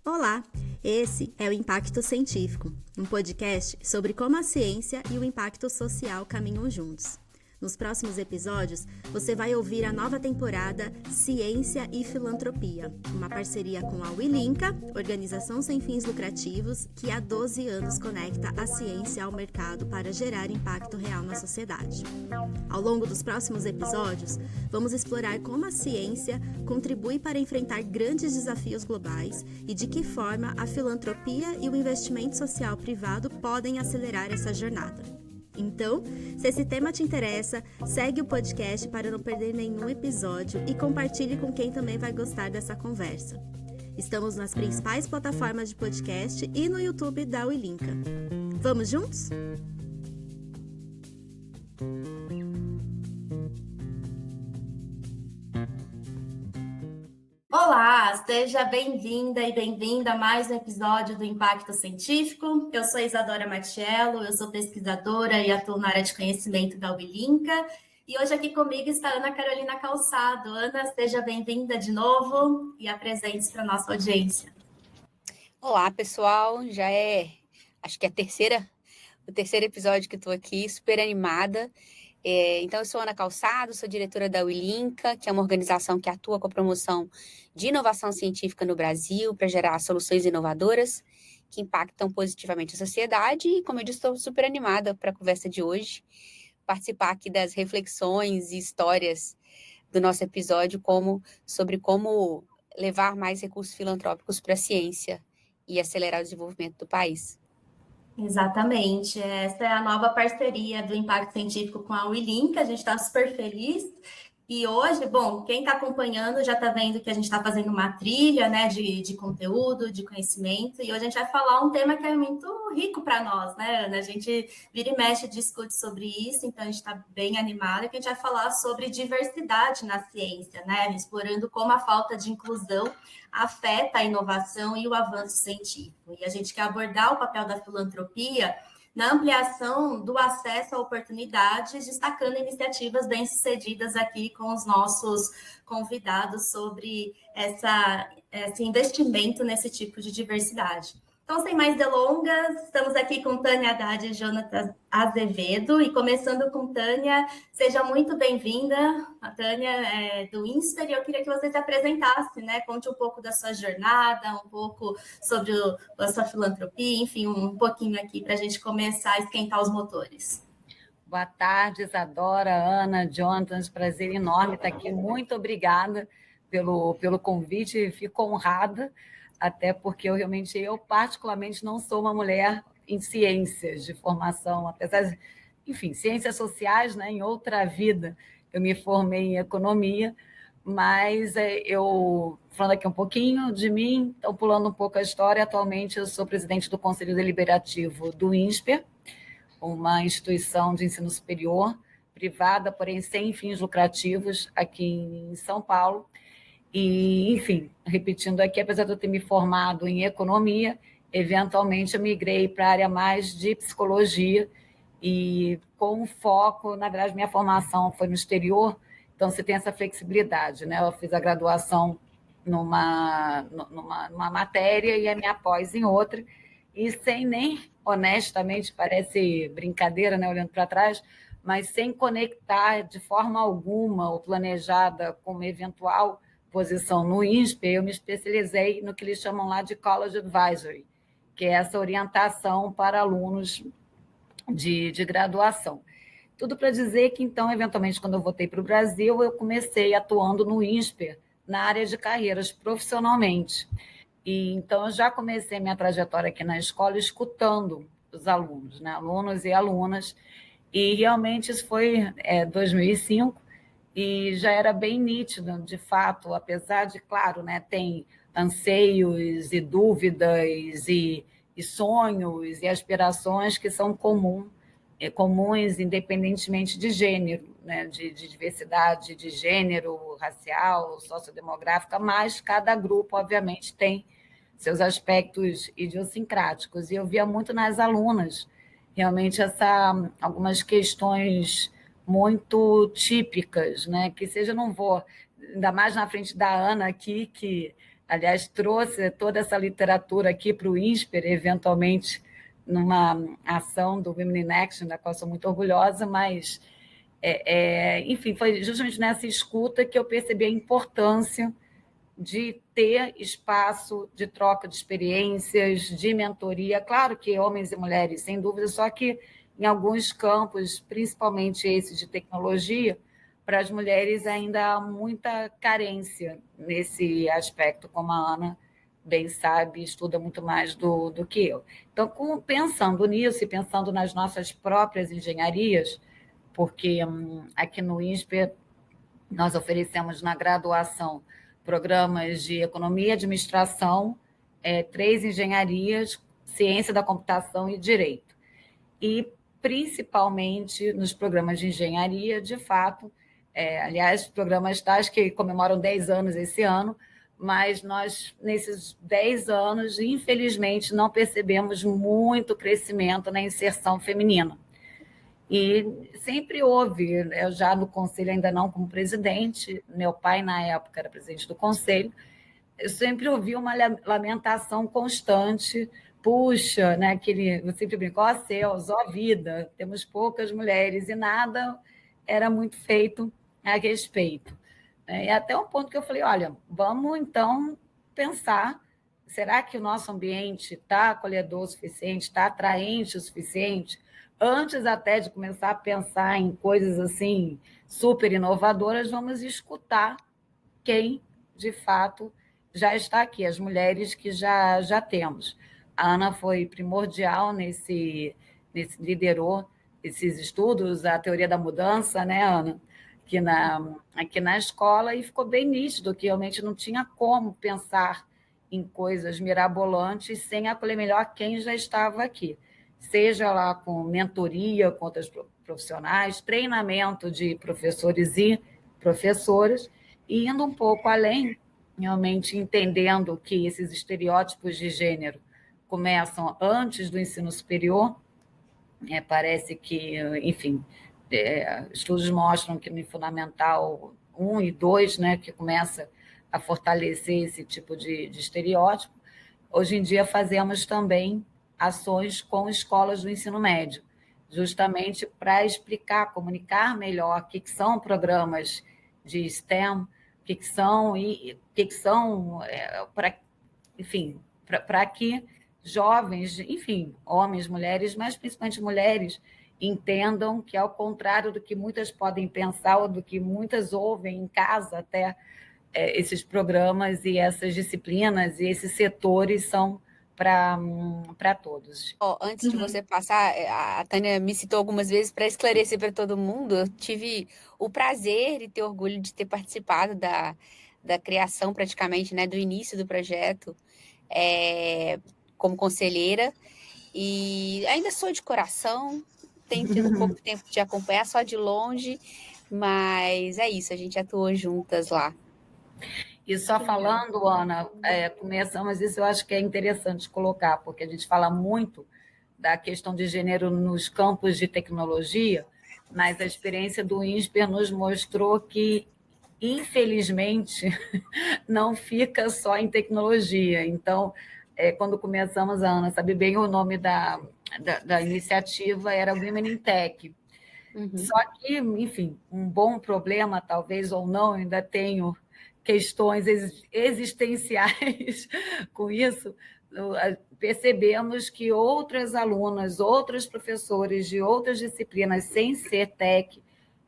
Olá, esse é o Impacto Científico, um podcast sobre como a ciência e o impacto social caminham juntos. Nos próximos episódios, você vai ouvir a nova temporada Ciência e Filantropia, uma parceria com a Wilinca, organização sem fins lucrativos, que há 12 anos conecta a ciência ao mercado para gerar impacto real na sociedade. Ao longo dos próximos episódios, vamos explorar como a ciência contribui para enfrentar grandes desafios globais e de que forma a filantropia e o investimento social privado podem acelerar essa jornada. Então, se esse tema te interessa, segue o podcast para não perder nenhum episódio e compartilhe com quem também vai gostar dessa conversa. Estamos nas principais plataformas de podcast e no YouTube da Wilinca. Vamos juntos? Olá, seja bem-vinda e bem-vinda a mais um episódio do Impacto Científico. Eu sou Isadora Matiello, eu sou pesquisadora e atuo na área de conhecimento da Wilinca. E hoje aqui comigo está a Ana Carolina Calçado. Ana, seja bem-vinda de novo e apresente-se para a nossa audiência. Olá, pessoal. Acho que é o terceiro episódio que estou aqui, super animada. Então, eu sou Ana Calçado, sou diretora da Wilinca, que é uma organização que atua com a promoção de inovação científica no Brasil para gerar soluções inovadoras que impactam positivamente a sociedade. E, como eu disse, estou super animada para a conversa de hoje, participar aqui das reflexões e histórias do nosso episódio sobre como levar mais recursos filantrópicos para a ciência e acelerar o desenvolvimento do país. Exatamente, essa é a nova parceria do Impacto Científico com a Wilinca, a gente está super feliz. E hoje, bom, quem está acompanhando já está vendo que a gente está fazendo uma trilha, né, de conteúdo, de conhecimento, e hoje a gente vai falar um tema que é muito rico para nós, né, Ana? A gente vira e mexe, discute sobre isso, então a gente está bem animada, que a gente vai falar sobre diversidade na ciência, né, explorando como a falta de inclusão afeta a inovação e o avanço científico. E a gente quer abordar o papel da filantropia na ampliação do acesso a oportunidades, destacando iniciativas bem-sucedidas aqui com os nossos convidados sobre esse investimento nesse tipo de diversidade. Então, sem mais delongas, estamos aqui com Tânia Haddad e Jonatas Azevedo, e começando com Tânia, seja muito bem-vinda. A Tânia é do INSPER, e eu queria que você se apresentasse, né? Conte um pouco da sua jornada, um pouco sobre a sua filantropia, enfim, um pouquinho aqui para a gente começar a esquentar os motores. Boa tarde, Isadora, Ana, Jonathan, prazer enorme estar aqui. Muito obrigada pelo convite, fico honrada, até porque eu particularmente não sou uma mulher em ciências de formação, apesar de, enfim, ciências sociais, né, em outra vida eu me formei em economia, mas falando aqui um pouquinho de mim, então pulando um pouco a história, atualmente eu sou presidente do Conselho Deliberativo do INSPER, uma instituição de ensino superior, privada, porém sem fins lucrativos, aqui em São Paulo. E, enfim, repetindo aqui, apesar de eu ter me formado em economia, eventualmente eu migrei para a área mais de psicologia e com foco, na verdade, minha formação foi no exterior, então você tem essa flexibilidade, né? Eu fiz a graduação numa matéria e a minha pós em outra, e sem nem, honestamente, parece brincadeira, né, olhando para trás, mas sem conectar de forma alguma ou planejada com uma eventual posição no INSPER, eu me especializei no que eles chamam lá de College Advisory, que é essa orientação para alunos de graduação. Tudo para dizer que, então, eventualmente, quando eu voltei para o Brasil, eu comecei atuando no INSPER, na área de carreiras, profissionalmente. E, então, eu já comecei minha trajetória aqui na escola escutando os alunos, né? Alunos e alunas, e realmente isso foi 2005, e já era bem nítido, de fato, apesar de, claro, né, tem anseios e dúvidas e sonhos e aspirações que são comuns, independentemente de gênero, né, de diversidade de gênero, racial, sociodemográfica, mas cada grupo, obviamente, tem seus aspectos idiosincráticos. E eu via muito nas alunas, realmente, algumas questões muito típicas, né? Que seja, não vou, ainda mais na frente da Ana aqui, que aliás, trouxe toda essa literatura aqui para o INSPER, eventualmente numa ação do Women in Action, da qual sou muito orgulhosa, mas, enfim, foi justamente nessa escuta que eu percebi a importância de ter espaço de troca de experiências, de mentoria. Claro que homens e mulheres, sem dúvida, só que em alguns campos, principalmente esse de tecnologia, para as mulheres ainda há muita carência nesse aspecto, como a Ana bem sabe, estuda muito mais do que eu. Então, pensando nisso e pensando nas nossas próprias engenharias, porque aqui no INSPER nós oferecemos na graduação programas de economia, administração, 3 engenharias, ciência da computação e direito. E, principalmente, nos programas de engenharia, de fato, aliás, programas tais que comemoram 10 anos esse ano, mas nós, nesses 10 anos, infelizmente, não percebemos muito crescimento na inserção feminina. E sempre houve, eu já no conselho, ainda não como presidente, meu pai, na época, era presidente do conselho, eu sempre ouvi uma lamentação constante, puxa, né, eu sempre brinco, ó céus, ó vida, temos poucas mulheres, e nada era muito feito a respeito. E até um ponto que eu falei, olha, vamos então pensar, será que o nosso ambiente está acolhedor o suficiente, está atraente o suficiente? Antes até de começar a pensar em coisas assim super inovadoras, vamos escutar quem, de fato, já está aqui, as mulheres que já temos. A Ana foi primordial liderou esses estudos, a teoria da mudança, né, Ana? Aqui na escola, e ficou bem nítido que realmente não tinha como pensar em coisas mirabolantes sem acolher melhor quem já estava aqui, seja lá com mentoria com outros profissionais, treinamento de professores e professoras, e indo um pouco além, realmente entendendo que esses estereótipos de gênero começam antes do ensino superior. Parece que, enfim, estudos mostram que no Fundamental 1 e 2, né, que começa a fortalecer esse tipo de estereótipo. Hoje em dia fazemos também ações com escolas do ensino médio, justamente para explicar, comunicar melhor o que são programas de STEM, o que são, enfim, para que jovens, enfim, homens, mulheres, mas principalmente mulheres, entendam que, ao contrário do que muitas podem pensar ou do que muitas ouvem em casa até, esses programas e essas disciplinas e esses setores são para todos. Antes de você passar, a Tânia me citou algumas vezes para esclarecer para todo mundo. Eu tive o prazer e ter orgulho de ter participado da criação, praticamente, né, do início do projeto, como conselheira, e ainda sou de coração, tenho tido pouco tempo de acompanhar, só de longe, mas é isso, a gente atuou juntas lá. E só falando, Ana, começamos isso, eu acho que é interessante colocar, porque a gente fala muito da questão de gênero nos campos de tecnologia, mas a experiência do INSPER nos mostrou que, infelizmente, não fica só em tecnologia. Então, quando começamos, a Ana sabe bem o nome da iniciativa, era Women in Tech. Uhum. Só que, enfim, um bom problema, talvez ou não, ainda tenho questões existenciais com isso, percebemos que outras alunas, outros professores de outras disciplinas, sem ser tech,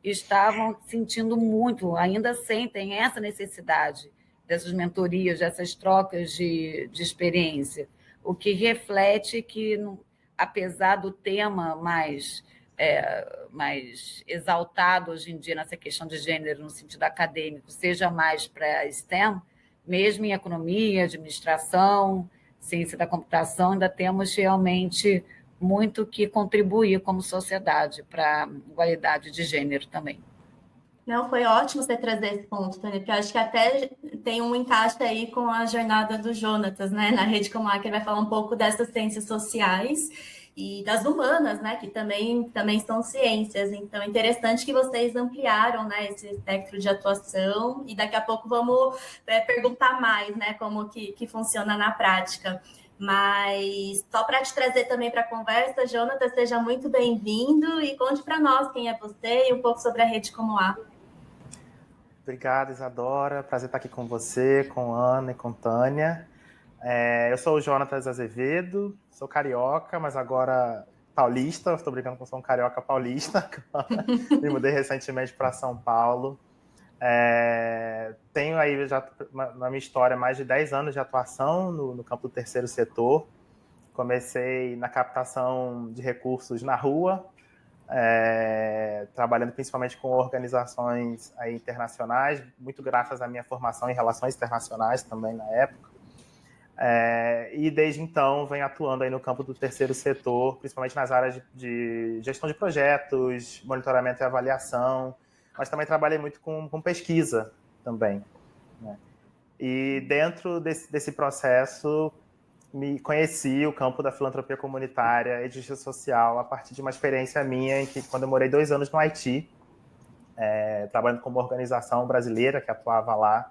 estavam sentindo muito, ainda sentem essa necessidade dessas mentorias, dessas trocas de experiência, o que reflete que, apesar do tema mais exaltado hoje em dia nessa questão de gênero, no sentido acadêmico, seja mais para STEM, mesmo em economia, administração, ciência da computação, ainda temos realmente muito que contribuir como sociedade para a igualdade de gênero também. Não, foi ótimo você trazer esse ponto, Tânia, porque eu acho que até tem um encaixe aí com a jornada do Jonatas, né, na Rede Comac, ele vai falar um pouco dessas ciências sociais. e das humanas, né, que também são ciências. Então, é interessante que vocês ampliaram, né, esse espectro de atuação, e daqui a pouco vamos perguntar mais, né, como que funciona na prática. Mas só para te trazer também para a conversa, Jonathan, seja muito bem-vindo e conte para nós quem é você e um pouco sobre a Rede Como A. Obrigado, Isadora. Prazer estar aqui com você, com Ana e com Tânia. Eu sou o Jonatas Azevedo, sou carioca, mas agora paulista. Estou brincando que eu sou um carioca paulista. Me mudei recentemente para São Paulo. Tenho aí já na minha história mais de 10 anos de atuação no campo do terceiro setor. Comecei na captação de recursos na rua, trabalhando principalmente com organizações aí internacionais, muito graças à minha formação em relações internacionais também na época. E desde então venho atuando aí no campo do terceiro setor, principalmente nas áreas de gestão de projetos, monitoramento e avaliação, mas também trabalhei muito com pesquisa também, né? E dentro desse processo me conheci o campo da filantropia comunitária e de justiça social a partir de uma experiência minha em que, quando eu morei 2 anos no Haiti, trabalhando com uma organização brasileira que atuava lá,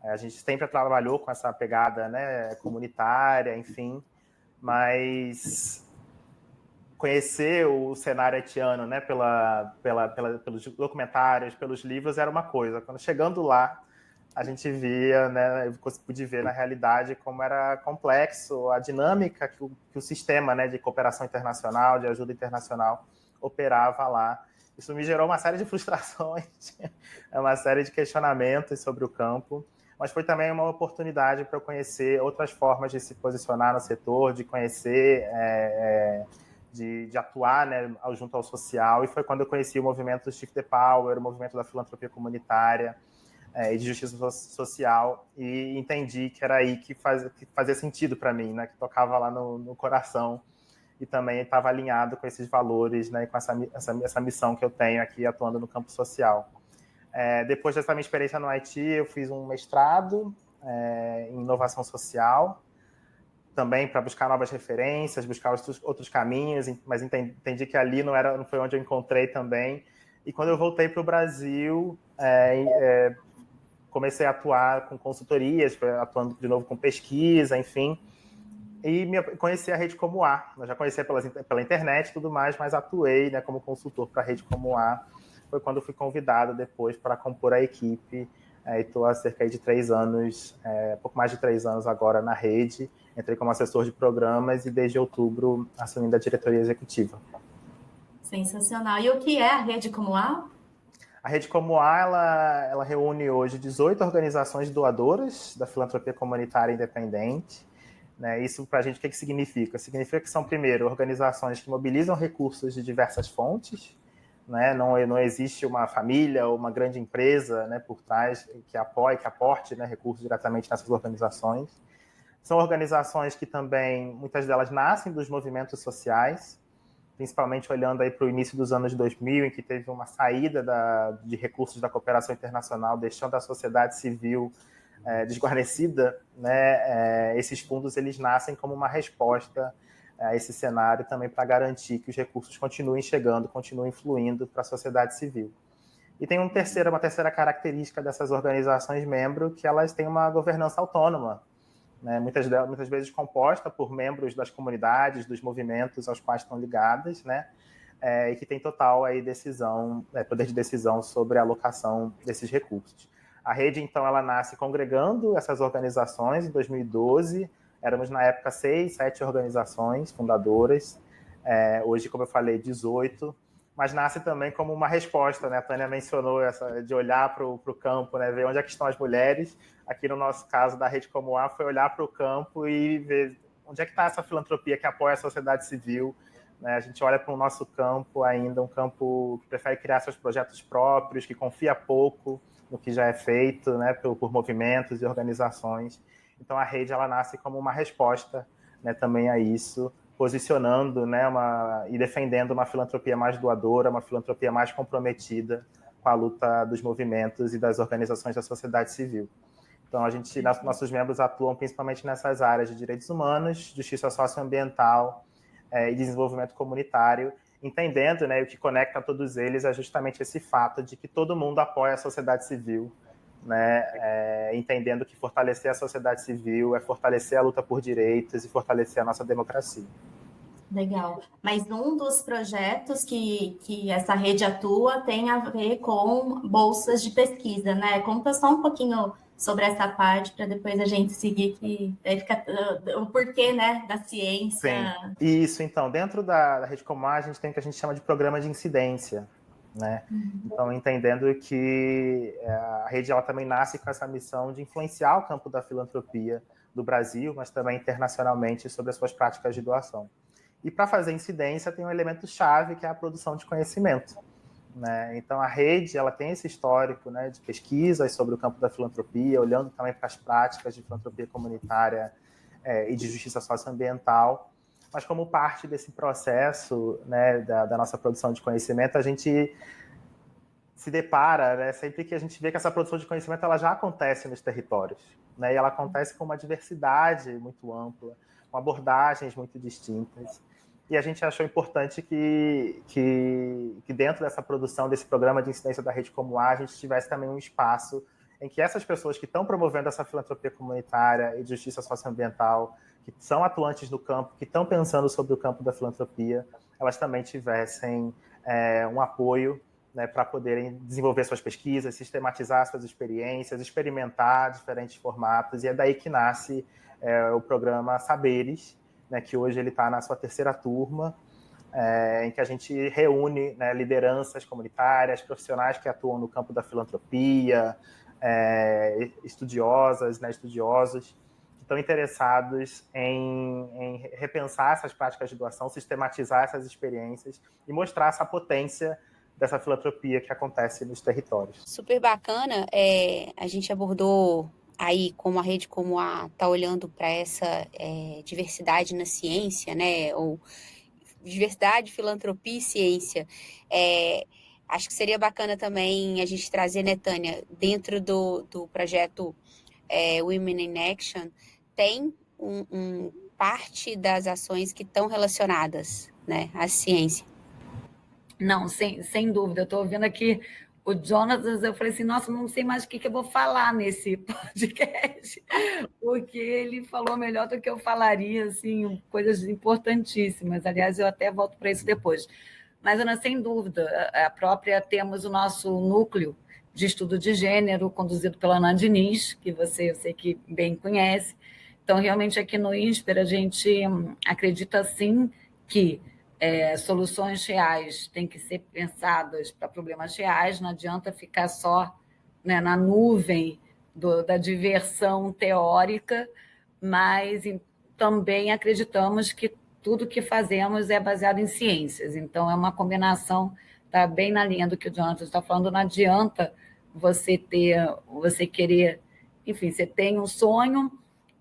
a gente sempre trabalhou com essa pegada, né, comunitária, enfim, mas conhecer o cenário haitiano, né, pelos documentários, pelos livros, era uma coisa. Quando chegando lá, a gente via, né, eu pude ver na realidade como era complexo a dinâmica que o sistema, né, de cooperação internacional, de ajuda internacional, operava lá. Isso me gerou uma série de frustrações, uma série de questionamentos sobre o campo, mas foi também uma oportunidade para eu conhecer outras formas de se posicionar no setor, de conhecer, de atuar, né, junto ao social, e foi quando eu conheci o movimento Shift the Power, o movimento da filantropia comunitária, e de justiça social, e entendi que era aí que fazia sentido para mim, né, que tocava lá no coração, e também estava alinhado com esses valores, né, com essa missão que eu tenho aqui atuando no campo social. Depois dessa minha experiência no Haiti, eu fiz um mestrado em inovação social, também para buscar novas referências, buscar outros caminhos, mas entendi que ali não foi onde eu encontrei também. E quando eu voltei para o Brasil, comecei a atuar com consultorias, atuando de novo com pesquisa, enfim, e conheci a Rede Como A. Eu já conhecia pela internet e tudo mais, mas atuei, né, como consultor para a Rede Como A. Foi quando eu fui convidado depois para compor a equipe, e estou há cerca de 3 anos, pouco mais de 3 anos agora na rede. Entrei como assessor de programas e desde outubro assumindo a diretoria executiva. Sensacional. E o que é a Rede Como A? A Rede Como A, ela reúne hoje 18 organizações doadoras da filantropia comunitária independente, né? Isso para a gente o que significa? Significa que são, primeiro, organizações que mobilizam recursos de diversas fontes, né? Não existe uma família ou uma grande empresa, né, por trás que apoie, que aporte, né, recursos diretamente nessas organizações. São organizações que também, muitas delas nascem dos movimentos sociais, principalmente olhando aí para o início dos anos 2000, em que teve uma saída de recursos da cooperação internacional, deixando a sociedade civil desguarnecida, né? Esses fundos eles nascem como uma resposta a esse cenário também para garantir que os recursos continuem chegando, continuem fluindo para a sociedade civil. E tem uma terceira característica dessas organizações membro, que elas têm uma governança autônoma, né? Muitas vezes composta por membros das comunidades, dos movimentos aos quais estão ligadas, né? E que tem total aí poder de decisão sobre a alocação desses recursos. A rede, então, ela nasce congregando essas organizações em 2012. Éramos, na época, 6, 7 organizações fundadoras. Hoje, como eu falei, 18. Mas nasce também como uma resposta, né? A Tânia mencionou essa de olhar para o campo, né? Ver onde é que estão as mulheres. Aqui no nosso caso da Rede Como A foi olhar para o campo e ver onde é que está essa filantropia que apoia a sociedade civil, né? A gente olha para o nosso campo ainda, um campo que prefere criar seus projetos próprios, que confia pouco no que já é feito, né, por movimentos e organizações. Então a rede ela nasce como uma resposta, né, também a isso, posicionando, né, e defendendo uma filantropia mais doadora, uma filantropia mais comprometida com a luta dos movimentos e das organizações da sociedade civil. Então nossos membros atuam principalmente nessas áreas de direitos humanos, justiça socioambiental, e desenvolvimento comunitário, entendendo, né, o que conecta todos eles é justamente esse fato de que todo mundo apoia a sociedade civil, né, entendendo que fortalecer a sociedade civil é fortalecer a luta por direitos e fortalecer a nossa democracia. Legal. Mas um dos projetos que essa rede atua tem a ver com bolsas de pesquisa, né? Conta só um pouquinho sobre essa parte para depois a gente seguir, que aí fica o porquê, né, da ciência. Sim, isso. Então, dentro da Rede Comum, a gente tem o que a gente chama de programa de incidência, né? Então, entendendo que a rede ela também nasce com essa missão de influenciar o campo da filantropia do Brasil, mas também internacionalmente sobre as suas práticas de doação. E para fazer incidência tem um elemento chave que é a produção de conhecimento, né? Então a rede ela tem esse histórico, né, de pesquisas sobre o campo da filantropia, olhando também para as práticas de filantropia comunitária e de justiça socioambiental, mas como parte desse processo, né, da nossa produção de conhecimento, a gente se depara, né, sempre que a gente vê que essa produção de conhecimento ela já acontece nos territórios, né, e ela acontece com uma diversidade muito ampla, com abordagens muito distintas. E a gente achou importante que dentro dessa produção, desse programa de incidência da Rede Como A, a gente tivesse também um espaço em que essas pessoas que estão promovendo essa filantropia comunitária e de justiça socioambiental, que são atuantes no campo, que estão pensando sobre o campo da filantropia, elas também tivessem um apoio, né, para poderem desenvolver suas pesquisas, sistematizar suas experiências, experimentar diferentes formatos. E é daí que nasce o programa Saberes, né, que hoje ele está na sua 3ª turma, em que a gente reúne, né, lideranças comunitárias, profissionais que atuam no campo da filantropia, estudiosas, né, estudiosos, que estão interessados em repensar essas práticas de doação, sistematizar essas experiências e mostrar essa potência dessa filantropia que acontece nos territórios. Super bacana, a gente abordou aí como a Rede Como A está olhando para essa diversidade na ciência, né, ou diversidade, filantropia e ciência. Acho que seria bacana também a gente trazer, né, Tânia, dentro do projeto Women in Action, tem parte das ações que estão relacionadas, né, à ciência. Não, sem dúvida. Eu estou ouvindo aqui o Jonatas, eu falei assim, nossa, não sei mais o que eu vou falar nesse podcast, porque ele falou melhor do que eu falaria, assim, coisas importantíssimas. Aliás, eu até volto para isso depois. Mas, Ana, sem dúvida, temos o nosso núcleo de estudo de gênero, conduzido pela Ana Diniz, que eu sei que bem conhece. Então, realmente, aqui no INSPER, a gente acredita, sim, que soluções reais têm que ser pensadas para problemas reais, não adianta ficar só, né, na nuvem da diversão teórica, mas também acreditamos que tudo que fazemos é baseado em ciências. Então, é uma combinação, está bem na linha do que o Jonathan está falando, não adianta você querer, enfim, você tem um sonho,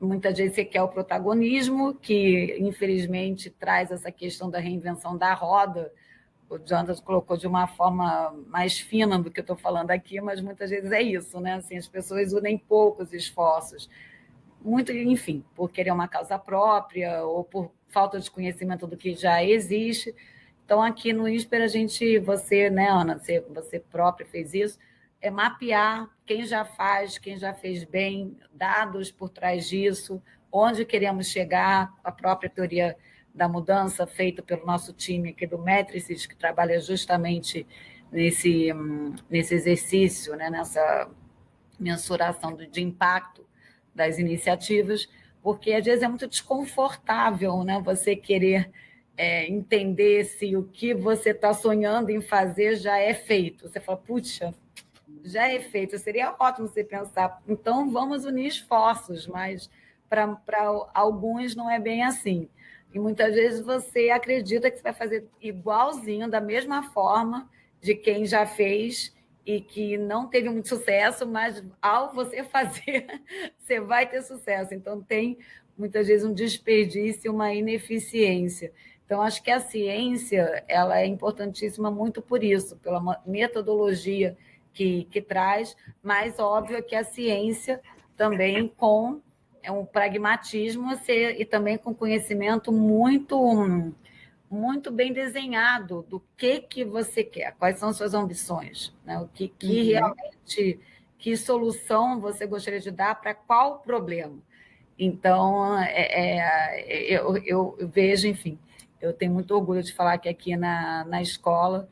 muitas vezes você quer o protagonismo, que infelizmente traz essa questão da reinvenção da roda. O Jonathan colocou de uma forma mais fina do que eu estou falando aqui, mas muitas vezes é isso, né? Assim, as pessoas unem poucos esforços, muito, enfim, por querer uma causa própria ou por falta de conhecimento do que já existe. Então, aqui no INSPER, você, né, Ana, você própria fez isso, mapear quem já faz, quem já fez bem, dados por trás disso, onde queremos chegar, a própria teoria da mudança feita pelo nosso time aqui do Métrices, que trabalha justamente nesse exercício, né, nessa mensuração de impacto das iniciativas, porque às vezes é muito desconfortável, né, você querer entender se o que você está sonhando em fazer já é feito. Você fala, puxa, já é feito, seria ótimo você pensar, então vamos unir esforços, mas para alguns não é bem assim. E muitas vezes você acredita que você vai fazer igualzinho, da mesma forma de quem já fez e que não teve muito sucesso, mas ao você fazer, você vai ter sucesso. Então, tem muitas vezes um desperdício, uma ineficiência. Então, acho que a ciência ela é importantíssima muito por isso, pela metodologia que traz, mas óbvio que a ciência também com um pragmatismo e também com conhecimento muito muito bem desenhado do que você quer, quais são suas ambições, né? O que realmente, que solução você gostaria de dar para qual problema. Então, eu vejo, enfim, eu tenho muito orgulho de falar que aqui na escola,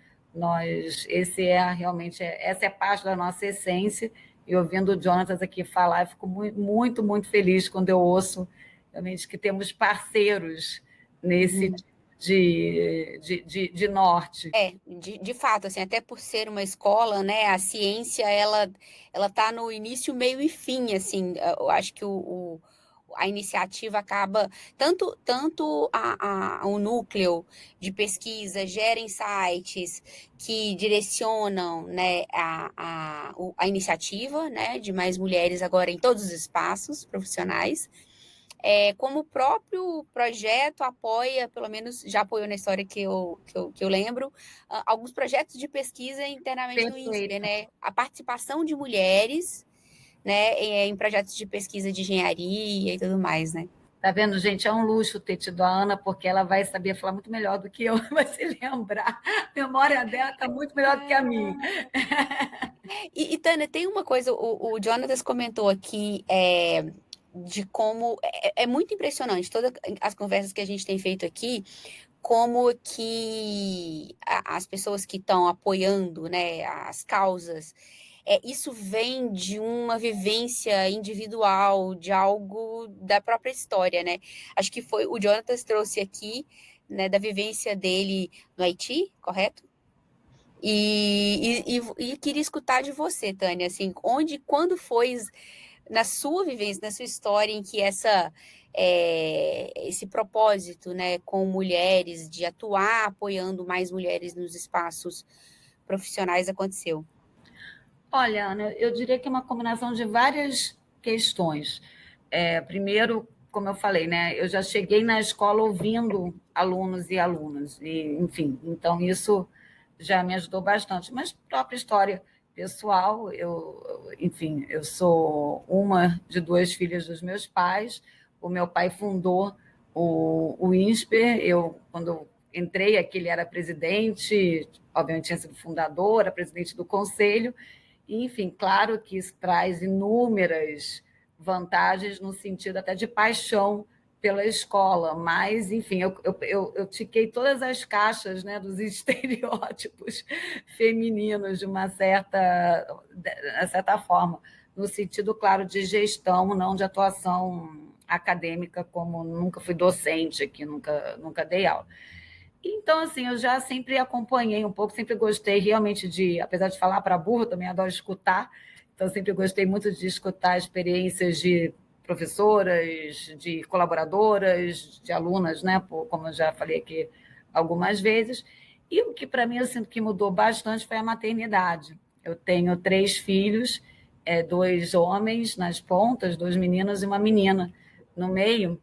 essa é parte da nossa essência, e ouvindo o Jonatas aqui falar, eu fico muito, muito feliz quando eu ouço realmente que temos parceiros nesse de norte. De fato, assim, até por ser uma escola, né, a ciência, ela está no início, meio e fim, assim, eu acho que a iniciativa acaba, tanto o núcleo de pesquisa gera insights que direcionam, né, a iniciativa, né, de mais mulheres agora em todos os espaços profissionais, como o próprio projeto apoia, pelo menos já apoiou na história que eu lembro, alguns projetos de pesquisa internamente no INSPER, né? A participação de mulheres, né, em projetos de pesquisa de engenharia e tudo mais, né? Tá vendo, gente? É um luxo ter tido a Ana, porque ela vai saber falar muito melhor do que eu, vai se lembrar. A memória dela está muito melhor do que a minha. E Tânia, tem uma coisa, o Jonatas comentou aqui, de como é muito impressionante todas as conversas que a gente tem feito aqui, como que as pessoas que estão apoiando, né, as causas, isso vem de uma vivência individual, de algo da própria história, né? Acho que foi o Jonatas trouxe aqui, né, da vivência dele no Haiti, correto? E queria escutar de você, Tânia, assim, quando foi na sua vivência, na sua história, em que esse propósito, né, com mulheres, de atuar apoiando mais mulheres nos espaços profissionais aconteceu? Olha, Ana, eu diria que é uma combinação de várias questões. Primeiro, como eu falei, né, eu já cheguei na escola ouvindo alunos e alunas, e, enfim, então isso já me ajudou bastante. Mas própria história pessoal, enfim, eu sou uma de 2 filhas dos meus pais. O meu pai fundou o INSPER. Quando entrei aqui, ele era presidente, obviamente tinha sido fundador, era presidente do conselho. E, enfim, claro que isso traz inúmeras vantagens no sentido até de paixão pela escola, mas, enfim, eu tiquei todas as caixas, né, dos estereótipos femininos de uma certa forma, no sentido, claro, de gestão, não de atuação acadêmica, como nunca fui docente aqui, nunca dei aula. Então, assim, eu já sempre acompanhei um pouco, sempre gostei realmente apesar de falar para burro, também adoro escutar, então sempre gostei muito de escutar experiências de professoras, de colaboradoras, de alunas, né? Como eu já falei aqui algumas vezes. E o que para mim eu sinto que mudou bastante foi a maternidade. Eu tenho 3 filhos, 2 homens nas pontas, 2 meninos e uma menina no meio.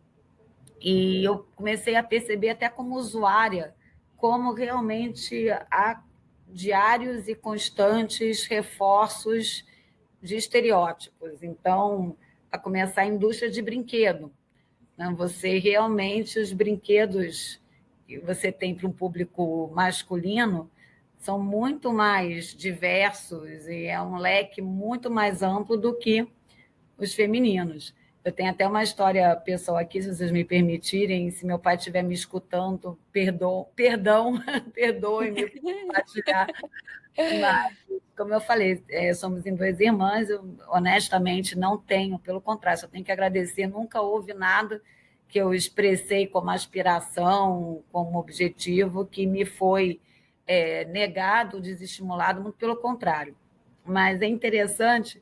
E eu comecei a perceber até como usuária, como realmente há diários e constantes reforços de estereótipos. Então, a começar a indústria de brinquedo. Né? Você realmente, os brinquedos que você tem para um público masculino são muito mais diversos e é um leque muito mais amplo do que os femininos. Eu tenho até uma história pessoal aqui, se vocês me permitirem, se meu pai estiver me escutando, perdoe-me por compartilhar. Mas, como eu falei, somos em 2 irmãs, eu honestamente não tenho, pelo contrário, só tenho que agradecer, nunca houve nada que eu expressei como aspiração, como objetivo, que me foi negado, desestimulado, muito pelo contrário. Mas é interessante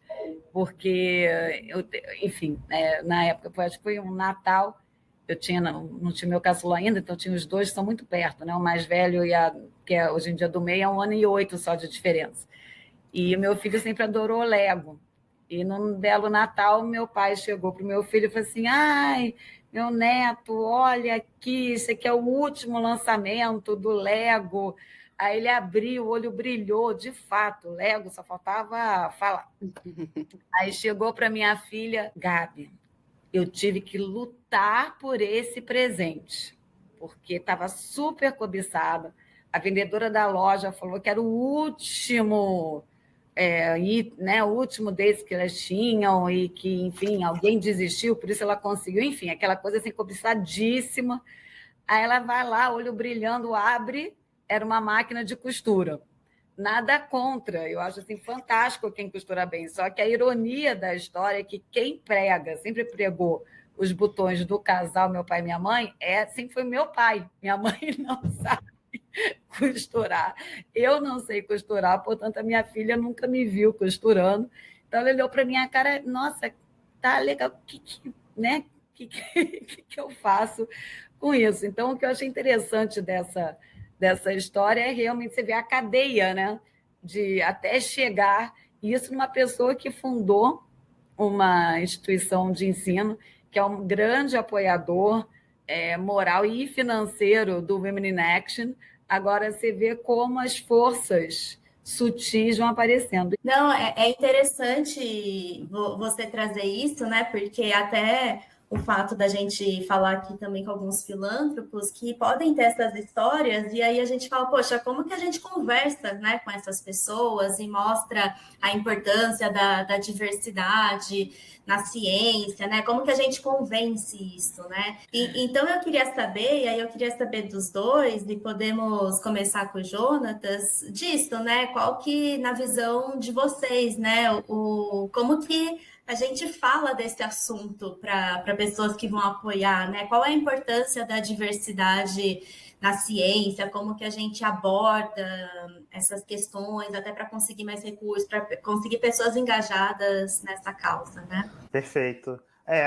porque, enfim, na época, acho que foi um Natal, eu não tinha meu caçula ainda, então tinha os 2, são muito perto, né? O mais velho que é hoje em dia do meio, é 1 ano e 8 só de diferença. E o meu filho sempre adorou Lego. E num belo Natal, meu pai chegou para o meu filho e falou assim: ai, meu neto, olha aqui, esse aqui é o último lançamento do Lego. Aí ele abriu, o olho brilhou, de fato, Lego, só faltava falar. Aí chegou para minha filha: Gabi, eu tive que lutar por esse presente. porque estava super cobiçado. A vendedora da loja falou que era o último, o último desse que elas tinham e que, enfim, alguém desistiu, por isso ela conseguiu, enfim, aquela coisa assim, cobiçadíssima. Aí ela vai lá, olho brilhando, abre, era uma máquina de costura. Nada contra, eu acho assim, fantástico quem costura bem, só que a ironia da história é que quem prega, sempre pregou os botões do casal, meu pai e minha mãe, sempre foi meu pai. Minha mãe não sabe costurar. Eu não sei costurar, portanto, a minha filha nunca me viu costurando. Então, ela olhou para minha cara, nossa, tá legal, né? que eu faço com isso? Então, o que eu achei interessante dessa história é realmente você ver a cadeia, né? De até chegar isso numa pessoa que fundou uma instituição de ensino, que é um grande apoiador moral e financeiro do Women in Action. Agora você vê como as forças sutis vão aparecendo. Não, é interessante você trazer isso, né? Porque até o fato da gente falar aqui também com alguns filântropos que podem ter essas histórias, e aí a gente fala, poxa, como que a gente conversa, né, com essas pessoas e mostra a importância da diversidade na ciência, né? Como que a gente convence isso, né? Então eu queria saber, e aí eu queria saber dos dois, e podemos começar com o Jonatas, disso, né? Qual que, na visão de vocês, né? Como que a gente fala desse assunto para pessoas que vão apoiar, né? Qual é a importância da diversidade na ciência, como que a gente aborda essas questões, até para conseguir mais recursos, para conseguir pessoas engajadas nessa causa, né? Perfeito.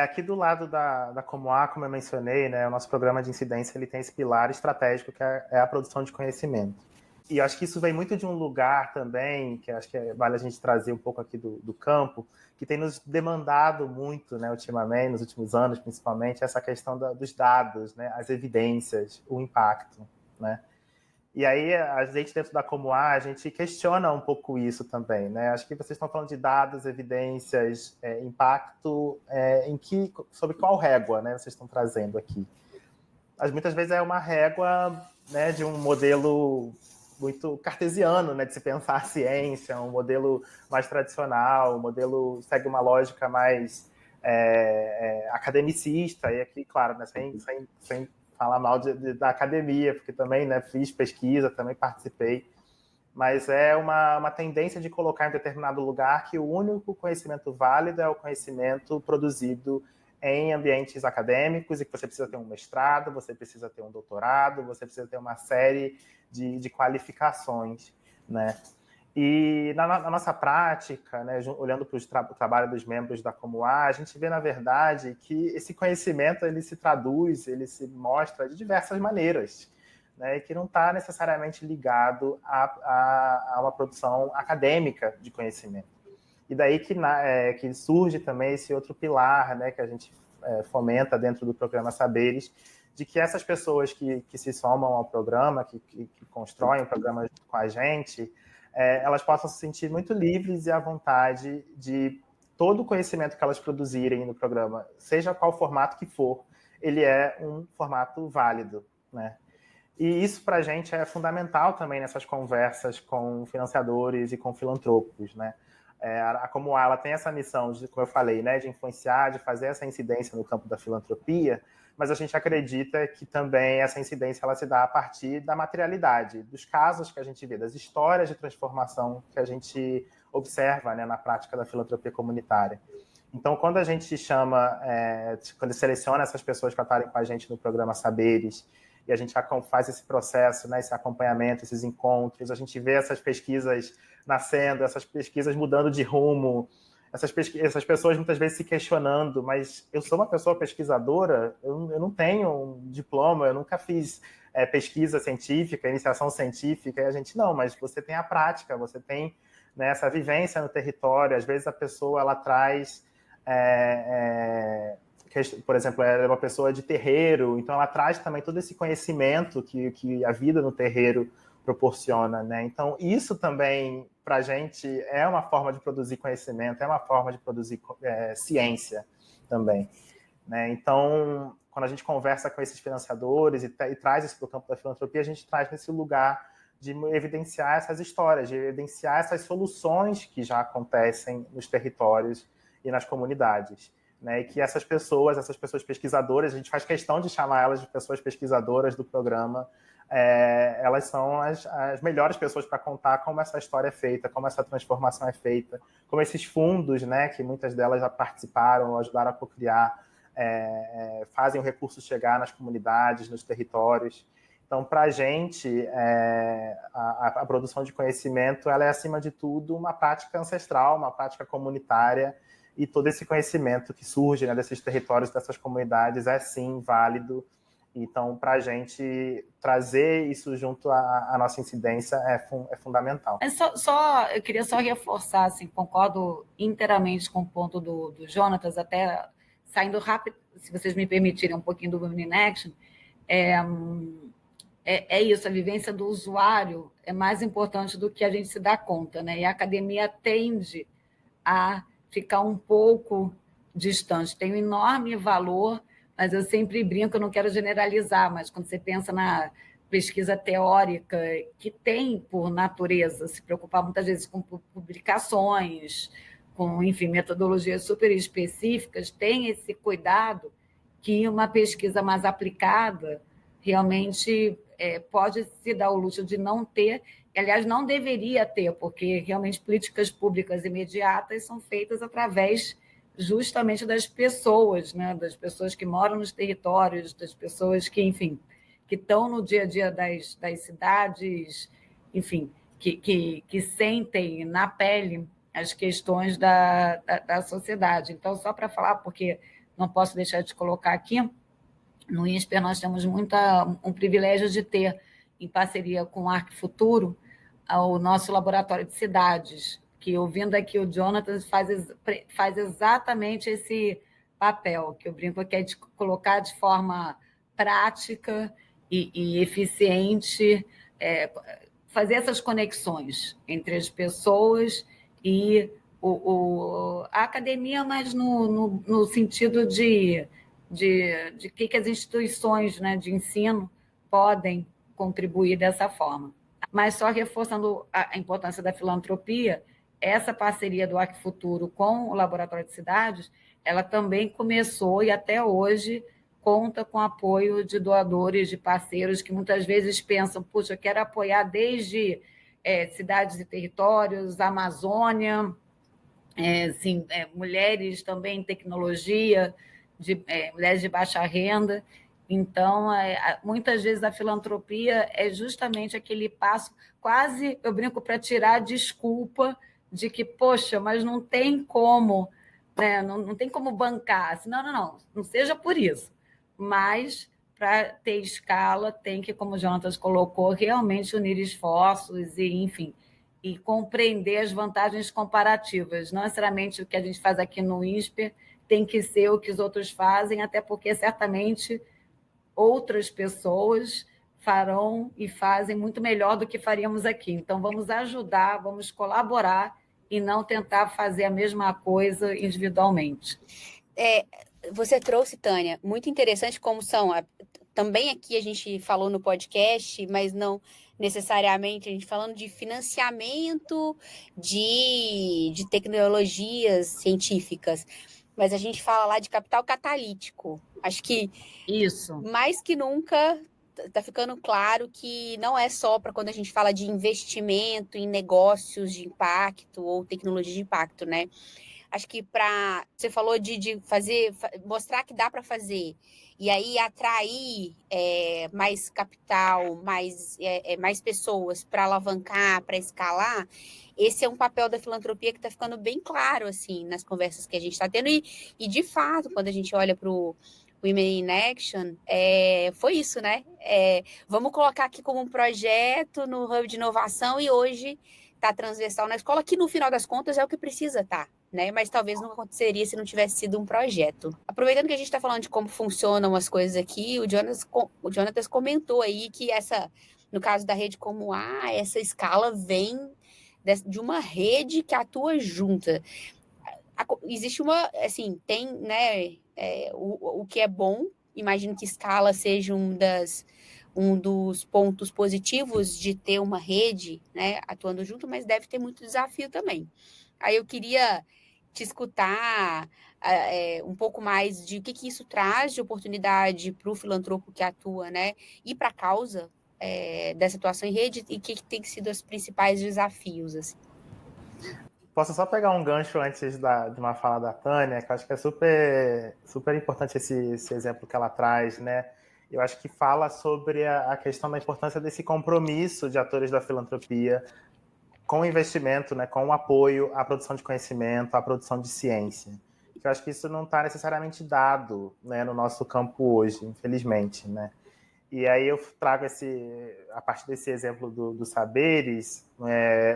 Aqui do lado da Comoá, como eu mencionei, né, o nosso programa de incidência ele tem esse pilar estratégico que é a produção de conhecimento. E acho que isso vem muito de um lugar também, que acho que vale a gente trazer um pouco aqui do campo, que tem nos demandado muito, né, ultimamente, nos últimos anos principalmente, essa questão dos dados, né, as evidências, o impacto, né? E aí, a gente dentro da Comoá, a gente questiona um pouco isso também, né? Acho que vocês estão falando de dados, evidências, impacto, sobre qual régua, né, vocês estão trazendo aqui? Mas muitas vezes é uma régua, né, de um modelo muito cartesiano, né, de se pensar a ciência, um modelo mais tradicional, um modelo segue uma lógica mais academicista, e aqui, claro, né, sem falar mal da academia, porque também, né, fiz pesquisa, também participei, mas é uma tendência de colocar em determinado lugar que o único conhecimento válido é o conhecimento produzido em ambientes acadêmicos e que você precisa ter um mestrado, você precisa ter um doutorado, você precisa ter uma série de qualificações, né? E na nossa prática, né, olhando para o trabalho dos membros da Comoá, a gente vê, na verdade, que esse conhecimento ele se traduz, ele se mostra de diversas maneiras, né, e que não está necessariamente ligado a uma produção acadêmica de conhecimento. E daí que surge também esse outro pilar, né, que a gente fomenta dentro do programa Saberes, de que essas pessoas que se somam ao programa, que constroem o programa com a gente, elas possam se sentir muito livres e à vontade de todo o conhecimento que elas produzirem no programa, seja qual formato que for, ele é um formato válido, né? E isso para a gente é fundamental também nessas conversas com financiadores e com filantropos, né? A Comoá, ela tem essa missão, como eu falei, né, de influenciar, de fazer essa incidência no campo da filantropia, mas a gente acredita que também essa incidência ela se dá a partir da materialidade, dos casos que a gente vê, das histórias de transformação que a gente observa, né, na prática da filantropia comunitária. Então, quando a gente quando seleciona essas pessoas para estarem com a gente no programa Saberes, e a gente faz esse processo, né, esse acompanhamento, esses encontros, a gente vê essas pesquisas nascendo, essas pesquisas mudando de rumo, essas pessoas muitas vezes se questionando, mas eu sou uma pessoa pesquisadora, eu não tenho um diploma, eu nunca fiz pesquisa científica, iniciação científica, e a gente, não, mas você tem a prática, você tem, né, essa vivência no território, às vezes a pessoa, ela traz... por exemplo, ela é uma pessoa de terreiro, então ela traz também todo esse conhecimento que a vida no terreiro proporciona, né? Então, isso também, para a gente, é uma forma de produzir conhecimento, é uma forma de produzir ciência também, né? Então, quando a gente conversa com esses financiadores e traz isso para o campo da filantropia, a gente traz nesse lugar de evidenciar essas histórias, de evidenciar essas soluções que já acontecem nos territórios e nas comunidades. Né? E que essas pessoas pesquisadoras, a gente faz questão de chamar elas de pessoas pesquisadoras do programa, elas são as melhores pessoas para contar como essa história é feita, como essa transformação é feita, como esses fundos, né, que muitas delas já participaram, ajudaram a cocriar, fazem o recurso chegar nas comunidades, nos territórios. Então, para a gente, a produção de conhecimento ela é, acima de tudo, uma prática ancestral, uma prática comunitária, e todo esse conhecimento que surge, né, desses territórios, dessas comunidades, é sim válido. Então, para a gente trazer isso junto à nossa incidência é fundamental. Eu queria só reforçar, assim, concordo inteiramente com o ponto do Jonatas, até saindo rápido, se vocês me permitirem, um pouquinho do Women in Action, é isso, a vivência do usuário é mais importante do que a gente se dá conta, né? E a academia tende a ficar um pouco distante. Tem um enorme valor, mas eu sempre brinco, eu não quero generalizar, mas quando você pensa na pesquisa teórica, que tem, por natureza, se preocupar muitas vezes com publicações, com, enfim, metodologias super específicas, tem esse cuidado que uma pesquisa mais aplicada realmente pode se dar o luxo de não ter, aliás, não deveria ter, porque realmente políticas públicas imediatas são feitas através justamente das pessoas, né? Das pessoas que moram nos territórios, das pessoas que, enfim, que estão no dia a dia das cidades, enfim, que sentem na pele as questões da sociedade. Então, só para falar, porque não posso deixar de colocar aqui, no INSPER nós temos um privilégio de ter, em parceria com o Arquifuturo, o nosso laboratório de cidades, que, ouvindo aqui o Jonatas, faz exatamente esse papel, que eu brinco que é de colocar de forma prática e eficiente, fazer essas conexões entre as pessoas e a academia, mas no sentido de que as instituições, né, de ensino podem contribuir dessa forma. Mas só reforçando a importância da filantropia, essa parceria do Arquifuturo com o Laboratório de Cidades, ela também começou e até hoje conta com apoio de doadores, de parceiros que muitas vezes pensam, puxa, eu quero apoiar desde cidades e territórios, Amazônia, mulheres também em tecnologia, mulheres de baixa renda. Então, muitas vezes a filantropia é justamente aquele passo, quase, eu brinco, para tirar a desculpa de que, poxa, mas não tem como, né? Não tem como bancar. Assim, não seja por isso. Mas, para ter escala, tem que, como o Jonatas colocou, realmente unir esforços e, enfim, e compreender as vantagens comparativas. Não necessariamente o que a gente faz aqui no INSPER tem que ser o que os outros fazem, até porque, certamente, outras pessoas farão e fazem muito melhor do que faríamos aqui. Então, vamos ajudar, vamos colaborar e não tentar fazer a mesma coisa individualmente. Você trouxe, Tânia, muito interessante como são. Também aqui a gente falou no podcast, mas não necessariamente, a gente falando de financiamento de tecnologias científicas, mas a gente fala lá de capital catalítico. Acho que isso, mais que nunca está ficando claro que não é só para quando a gente fala de investimento em negócios de impacto ou tecnologia de impacto, né? Acho que você falou de mostrar que dá para fazer, e aí atrair mais capital, mais pessoas para alavancar, para escalar. Esse é um papel da filantropia que está ficando bem claro assim nas conversas que a gente está tendo, e de fato, quando a gente olha para o Women in Action, foi isso, né? Vamos colocar aqui como um projeto no Hub de Inovação, e hoje está transversal na escola, que no final das contas é o que precisa estar, né? Mas talvez não aconteceria se não tivesse sido um projeto. Aproveitando que a gente está falando de como funcionam as coisas aqui, o Jonatas comentou aí que no caso da rede como essa escala vem de uma rede que atua junta. Existe tem, né, o que é bom imagino que escala seja um dos pontos positivos de ter uma rede, né, atuando junto, mas deve ter muito desafio também. Aí eu queria te escutar um pouco mais de o que isso traz de oportunidade para o filantropo que atua, né, e para a causa dessa atuação em rede e o que tem sido os principais desafios, assim. Posso só pegar um gancho antes de uma fala da Tânia, que eu acho que é super, super importante esse exemplo que ela traz, né? Eu acho que fala sobre a questão da importância desse compromisso de atores da filantropia com o investimento, né, com o apoio à produção de conhecimento, à produção de ciência. Eu acho que isso não está necessariamente dado, né, no nosso campo hoje, infelizmente, né? E aí eu trago a partir desse exemplo dos saberes,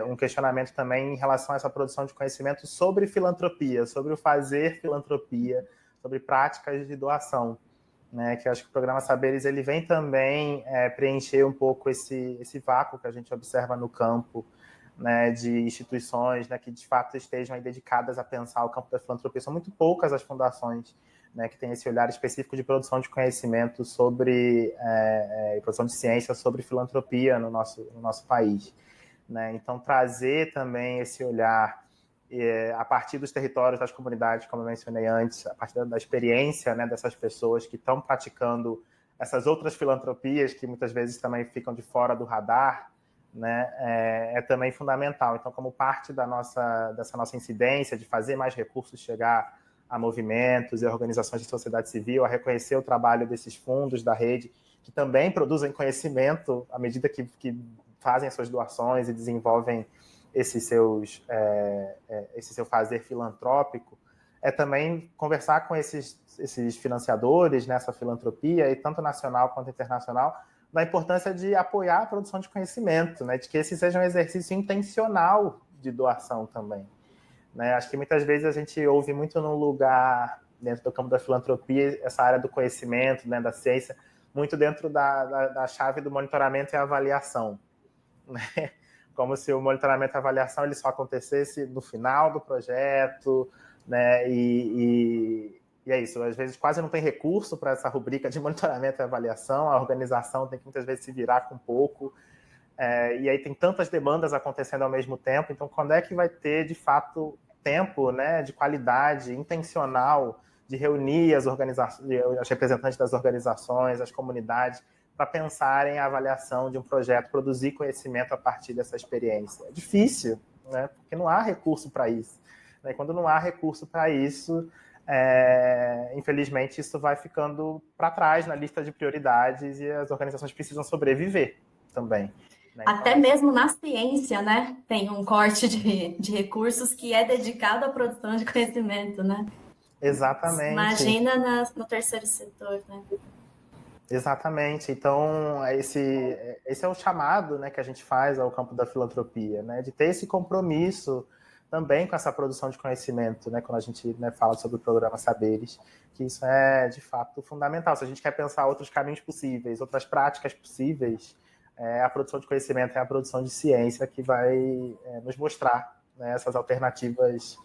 um questionamento também em relação a essa produção de conhecimento sobre filantropia, sobre o fazer filantropia, sobre práticas de doação, né? Que eu acho que o programa Saberes ele vem também preencher um pouco esse vácuo que a gente observa no campo, né, de instituições, né, que de fato estejam aí dedicadas a pensar o campo da filantropia. São muito poucas as fundações, né, que têm esse olhar específico de produção de conhecimento sobre produção de ciência sobre filantropia no nosso país, né? Então trazer também esse olhar a partir dos territórios, das comunidades, como eu mencionei antes, a partir da experiência, né, dessas pessoas que estão praticando essas outras filantropias que muitas vezes também ficam de fora do radar, né, é também fundamental. Então, como parte dessa nossa incidência de fazer mais recursos chegar a movimentos e organizações de sociedade civil, a reconhecer o trabalho desses fundos da rede, que também produzem conhecimento à medida que fazem suas doações e desenvolvem esse seu fazer filantrópico, é também conversar com esses financiadores nessa filantropia, e tanto nacional quanto internacional, da importância de apoiar a produção de conhecimento, né, de que esse seja um exercício intencional de doação também. Né? Acho que muitas vezes a gente ouve muito num lugar, dentro do campo da filantropia, essa área do conhecimento, né, da ciência, muito dentro da chave do monitoramento e avaliação. Né? Como se o monitoramento e avaliação ele só acontecesse no final do projeto, né? E é isso, às vezes quase não tem recurso para essa rubrica de monitoramento e avaliação, a organização tem que muitas vezes se virar com pouco, e aí tem tantas demandas acontecendo ao mesmo tempo, então quando é que vai ter, de fato, tempo, né, de qualidade, intencional, de reunir as representantes das organizações, as comunidades, para pensarem a avaliação de um projeto, produzir conhecimento a partir dessa experiência? É difícil, né, porque não há recurso para isso. Né? Quando não há recurso para isso, infelizmente, isso vai ficando para trás na lista de prioridades e as organizações precisam sobreviver também. Né? Até então, mesmo na ciência, né? Tem um corte de recursos que é dedicado à produção de conhecimento, né? Exatamente. Imagina no terceiro setor, né? Exatamente. Então, esse é o chamado, né, que a gente faz ao campo da filantropia, né? De ter esse compromisso também com essa produção de conhecimento, né, quando a gente, né, fala sobre o programa Saberes, que isso é, de fato, fundamental. Se a gente quer pensar outros caminhos possíveis, outras práticas possíveis, a produção de conhecimento é a produção de ciência que vai nos mostrar, né, essas alternativas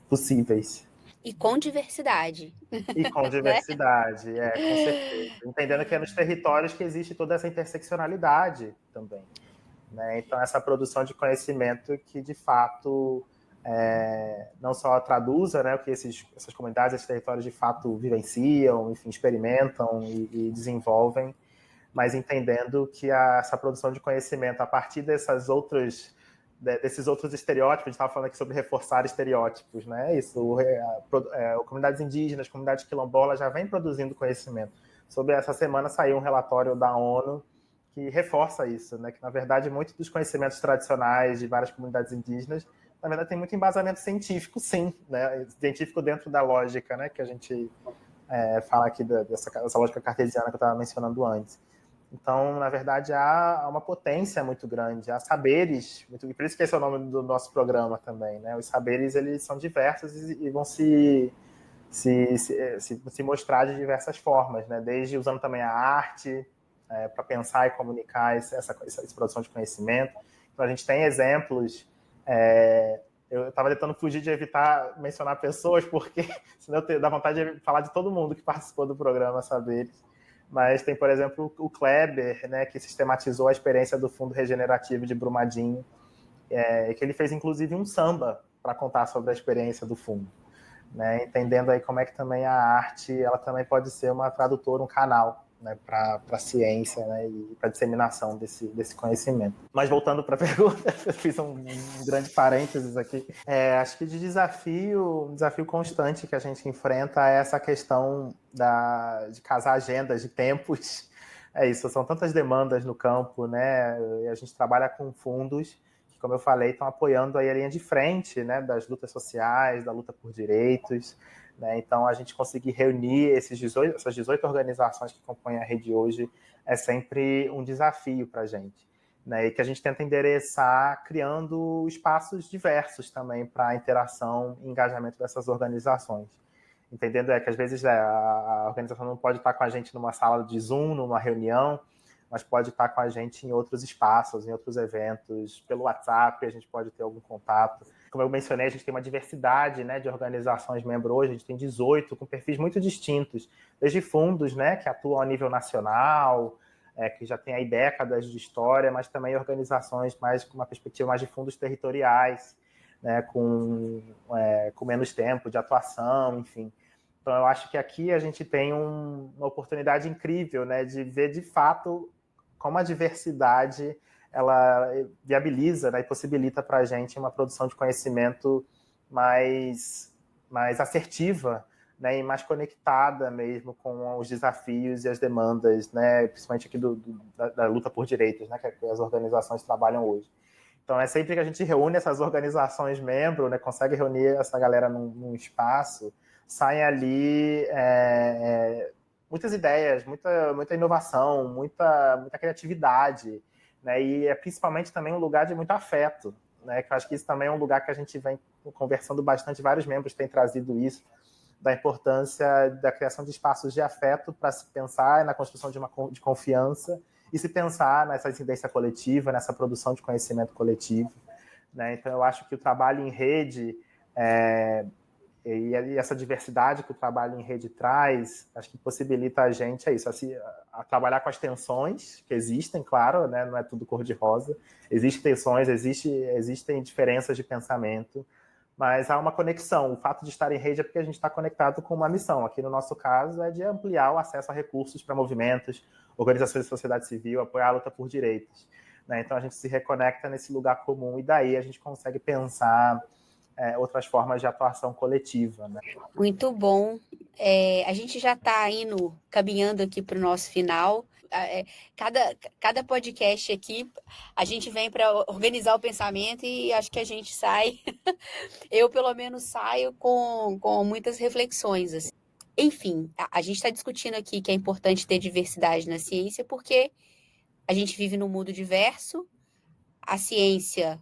possíveis. E com diversidade. E com diversidade, né? Com certeza. Entendendo que é nos territórios que existe toda essa interseccionalidade também. Né? Então, essa produção de conhecimento que, de fato, não só traduza, né, o que essas comunidades, esses territórios, de fato, vivenciam, enfim, experimentam e desenvolvem, mas entendendo que essa produção de conhecimento, a partir desses outros estereótipos, a gente estava falando aqui sobre reforçar estereótipos, né? Isso, comunidades indígenas, comunidades quilombolas já vem produzindo conhecimento. Sobre essa semana saiu um relatório da ONU que reforça isso, né? Que, na verdade, muitos dos conhecimentos tradicionais de várias comunidades indígenas, na verdade, tem muito embasamento científico, sim, né? Científico dentro da lógica, né? Que a gente fala aqui dessa lógica cartesiana que eu estava mencionando antes. Então, na verdade, há uma potência muito grande, há saberes, e por isso que esse é o nome do nosso programa também, né? Os saberes, eles são diversos e vão se mostrar de diversas formas, né? Desde usando também a arte para pensar e comunicar essa produção de conhecimento. Então, a gente tem exemplos Eu estava tentando fugir de evitar mencionar pessoas, porque senão dá vontade de falar de todo mundo que participou do programa, saberes. Mas tem, por exemplo, o Kleber, né, que sistematizou a experiência do Fundo Regenerativo de Brumadinho, que ele fez, inclusive, um samba para contar sobre a experiência do fundo. Né, entendendo aí como é que também a arte ela também pode ser uma tradutora, um canal, né, para a ciência, né, e para a disseminação desse conhecimento. Mas voltando para a pergunta, eu fiz um grande parênteses aqui. Acho que um desafio constante que a gente enfrenta é essa questão de casar agendas, de tempos. É isso, são tantas demandas no campo, né, e a gente trabalha com fundos como eu falei, estão apoiando aí a linha de frente, né, das lutas sociais, da luta por direitos, né? Então, a gente conseguir reunir essas 18 organizações que compõem a rede hoje é sempre um desafio para a gente, né? E que a gente tenta endereçar criando espaços diversos também para a interação e engajamento dessas organizações. Entendendo que, às vezes, a organização não pode estar com a gente numa sala de Zoom, numa reunião, mas pode estar com a gente em outros espaços, em outros eventos, pelo WhatsApp, a gente pode ter algum contato. Como eu mencionei, a gente tem uma diversidade, né, de organizações membros hoje, a gente tem 18, com perfis muito distintos, desde fundos, né, que atuam a nível nacional, que já tem aí décadas de história, mas também organizações mais com uma perspectiva mais de fundos territoriais, né, com menos tempo de atuação, enfim. Então, eu acho que aqui a gente tem uma oportunidade incrível, né, de ver, de fato, como a diversidade ela viabiliza, né, e possibilita para a gente uma produção de conhecimento mais assertiva, né, e mais conectada mesmo com os desafios e as demandas, né, principalmente aqui da luta por direitos, né, que as organizações trabalham hoje. Então, é sempre que a gente reúne essas organizações membros, né, consegue reunir essa galera num espaço, saem ali muitas ideias, muita inovação, muita criatividade, né? E é principalmente também um lugar de muito afeto, né? Que eu acho que isso também é um lugar que a gente vem conversando bastante, vários membros têm trazido isso, da importância da criação de espaços de afeto para se pensar na construção de confiança e se pensar nessa incidência coletiva, nessa produção de conhecimento coletivo, né? Então, eu acho que o trabalho em rede e essa diversidade que o trabalho em rede traz, acho que possibilita a gente a trabalhar com as tensões que existem, claro, né? Não é tudo cor-de-rosa, existem tensões, existem diferenças de pensamento, mas há uma conexão. O fato de estar em rede é porque a gente está conectado com uma missão. Aqui no nosso caso é de ampliar o acesso a recursos para movimentos, organizações da sociedade civil, apoiar a luta por direitos, né? Então a gente se reconecta nesse lugar comum e daí a gente consegue pensar outras formas de atuação coletiva, né? Muito bom. A gente já está caminhando aqui para o nosso final. Cada podcast aqui, a gente vem para organizar o pensamento e acho que a gente sai, eu pelo menos saio com muitas reflexões. Assim. Enfim, a gente está discutindo aqui que é importante ter diversidade na ciência porque a gente vive num mundo diverso, a ciência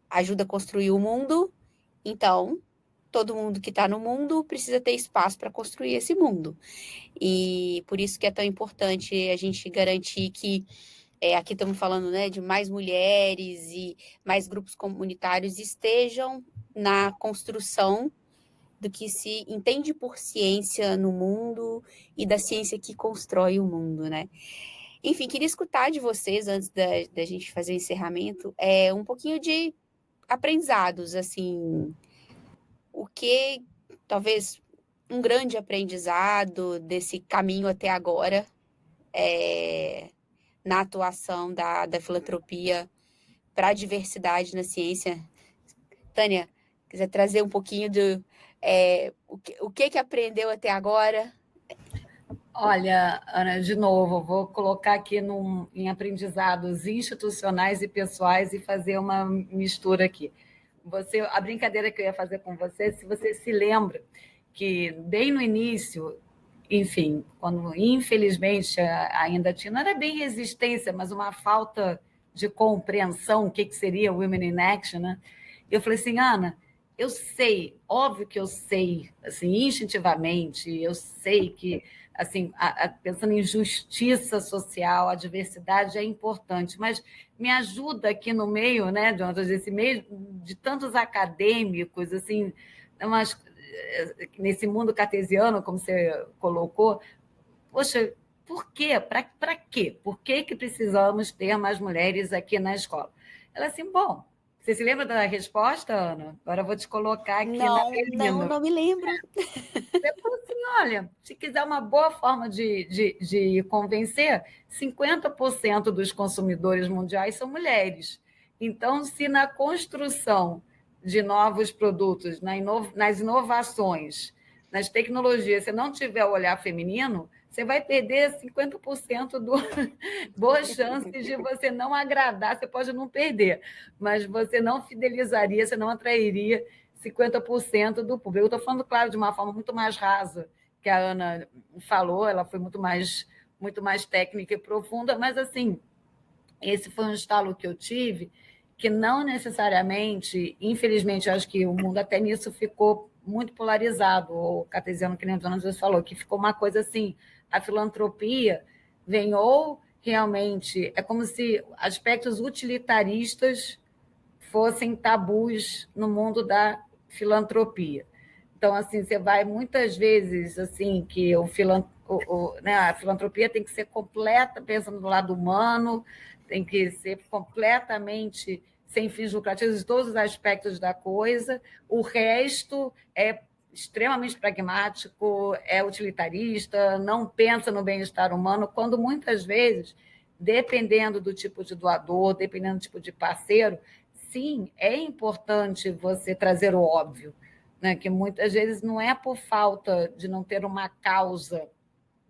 ajuda a construir o mundo, então todo mundo que está no mundo precisa ter espaço para construir esse mundo. E por isso que é tão importante a gente garantir que, aqui estamos falando, né, de mais mulheres e mais grupos comunitários estejam na construção do que se entende por ciência no mundo e da ciência que constrói o mundo, né? Enfim, queria escutar de vocês, antes da gente fazer o encerramento, um pouquinho de aprendizados, assim, o que talvez um grande aprendizado desse caminho até agora na atuação da filantropia para a diversidade na ciência. Tânia, quiser trazer um pouquinho o que aprendeu até agora? Olha, Ana, de novo, vou colocar aqui em aprendizados institucionais e pessoais e fazer uma mistura aqui. A brincadeira que eu ia fazer com você, se você se lembra que bem no início, enfim, quando infelizmente ainda tinha, não era bem resistência, mas uma falta de compreensão, o que seria Women in Action, né? Eu falei assim, Ana, eu sei, óbvio que eu sei, assim, instintivamente, eu sei que assim, pensando em justiça social, a diversidade é importante, mas me ajuda aqui no meio, né, Jonathan, esse meio de tantos acadêmicos, assim, mas, nesse mundo cartesiano, como você colocou, poxa, por quê? Para quê? Por que precisamos ter mais mulheres aqui na escola? Ela assim, bom, você se lembra da resposta, Ana? Agora eu vou te colocar aqui na Belina. Não me lembro. Você falou assim, olha, se quiser uma boa forma de convencer, 50% dos consumidores mundiais são mulheres. Então, se na construção de novos produtos, nas inovações, nas tecnologias, você não tiver o olhar feminino, você vai perder 50% do... Boas chances de você não agradar, você pode não perder, mas você não fidelizaria, você não atrairia 50% do público. Eu estou falando, claro, de uma forma muito mais rasa, que a Ana falou, ela foi muito mais técnica e profunda, mas, assim, esse foi um estalo que eu tive, que não necessariamente, infelizmente, eu acho que o mundo até nisso ficou muito polarizado, o cartesiano, que nem a Dona José falou, que ficou uma coisa assim, a filantropia vem ou realmente, é como se aspectos utilitaristas fossem tabus no mundo da filantropia. Então, assim, você vai muitas vezes, assim, que né, a filantropia tem que ser completa, pensando no lado humano, tem que ser completamente sem fins lucrativos, em todos os aspectos da coisa. O resto é extremamente pragmático, é utilitarista, não pensa no bem-estar humano, quando muitas vezes, dependendo do tipo de doador, dependendo do tipo de parceiro, sim, é importante você trazer o óbvio, né? Que muitas vezes não é por falta de não ter uma causa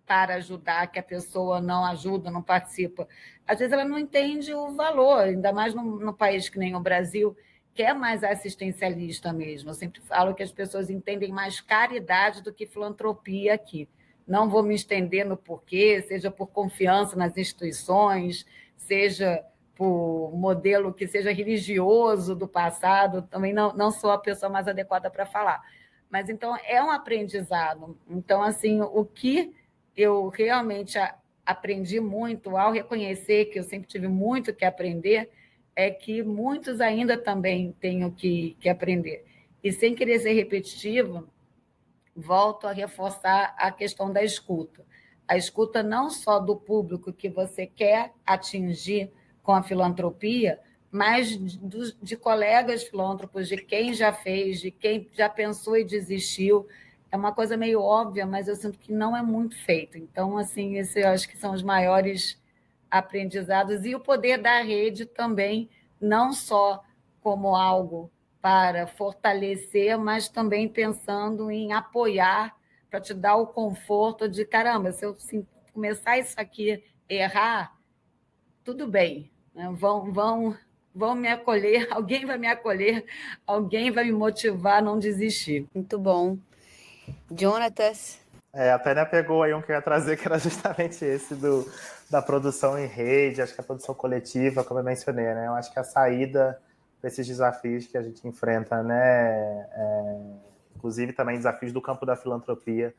para ajudar, que a pessoa não ajuda, não participa. Às vezes ela não entende o valor, ainda mais no país que nem o Brasil, que é mais assistencialista mesmo. Eu sempre falo que as pessoas entendem mais caridade do que filantropia aqui. Não vou me estender no porquê, seja por confiança nas instituições, seja por modelo que seja religioso do passado, também não sou a pessoa mais adequada para falar. Mas, então, é um aprendizado. Então, assim, o que eu realmente aprendi muito ao reconhecer que eu sempre tive muito que aprender, é que muitos ainda também tenho que aprender. E, sem querer ser repetitiva, volto a reforçar a questão da escuta. A escuta não só do público que você quer atingir com a filantropia, mas de colegas filântropos, de quem já fez, de quem já pensou e desistiu. É uma coisa meio óbvia, mas eu sinto que não é muito feito. Então, assim, esse eu acho que são os maiores aprendizados. E o poder da rede também, não só como algo para fortalecer, mas também pensando em apoiar, para te dar o conforto de, caramba, se eu começar isso aqui errar, tudo bem, né? Vão me acolher, alguém vai me acolher, alguém vai me motivar a não desistir. Muito bom. Jonatas? A Tânia pegou aí um que eu ia trazer, que era justamente esse da produção em rede, acho que a produção coletiva, como eu mencionei, né? Eu acho que a saída para esses desafios que a gente enfrenta, né? Inclusive também desafios do campo da filantropia,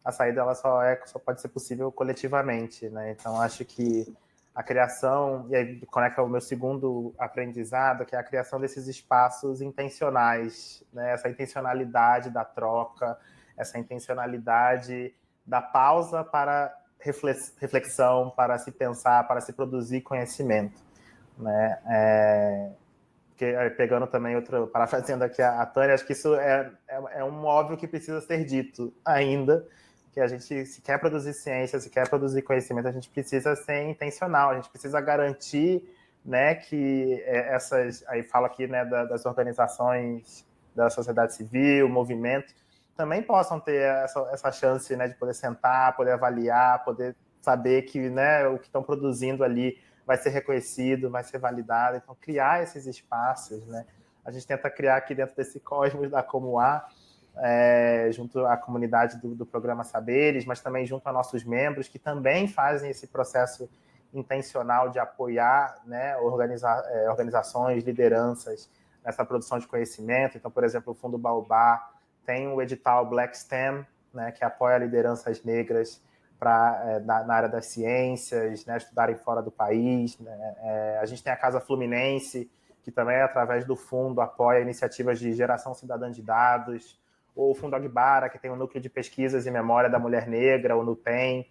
a saída ela só pode ser possível coletivamente, né? Então acho que a criação, e aí conecta o meu segundo aprendizado, que é a criação desses espaços intencionais, né? Essa intencionalidade da troca, essa intencionalidade da pausa para reflexão, para se pensar, para se produzir conhecimento, né? Pegando também parafraseando aqui a Tânia, acho que isso é um óbvio que precisa ser dito ainda, que a gente, se quer produzir ciência, se quer produzir conhecimento, a gente precisa ser intencional, a gente precisa garantir, né, que aí fala aqui, né, das organizações da sociedade civil, movimento, também possam ter essa chance, né, de poder sentar, poder avaliar, poder saber que, né, o que estão produzindo ali vai ser reconhecido, vai ser validado. Então, criar esses espaços, né? A gente tenta criar aqui dentro desse cosmos da Comuá, junto à comunidade do programa Saberes, mas também junto a nossos membros, que também fazem esse processo intencional de apoiar, né, organizações, lideranças nessa produção de conhecimento. Então, por exemplo, o Fundo Baobá tem o edital Black STEM, né, que apoia lideranças negras na área das ciências, né, estudarem fora do país. Né? A gente tem a Casa Fluminense, que também, através do fundo, apoia iniciativas de geração cidadã de dados, ou o Fundo Agbara, que tem o Núcleo de Pesquisas e Memória da Mulher Negra, o NUPEM.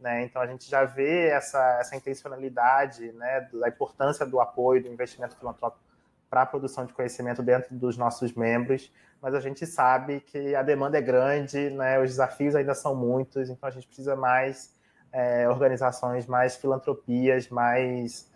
Né? Então, a gente já vê essa intencionalidade, né, da importância do apoio, do investimento filantrópico para a produção de conhecimento dentro dos nossos membros, mas a gente sabe que a demanda é grande, né, os desafios ainda são muitos, então a gente precisa mais organizações, mais filantropias, mais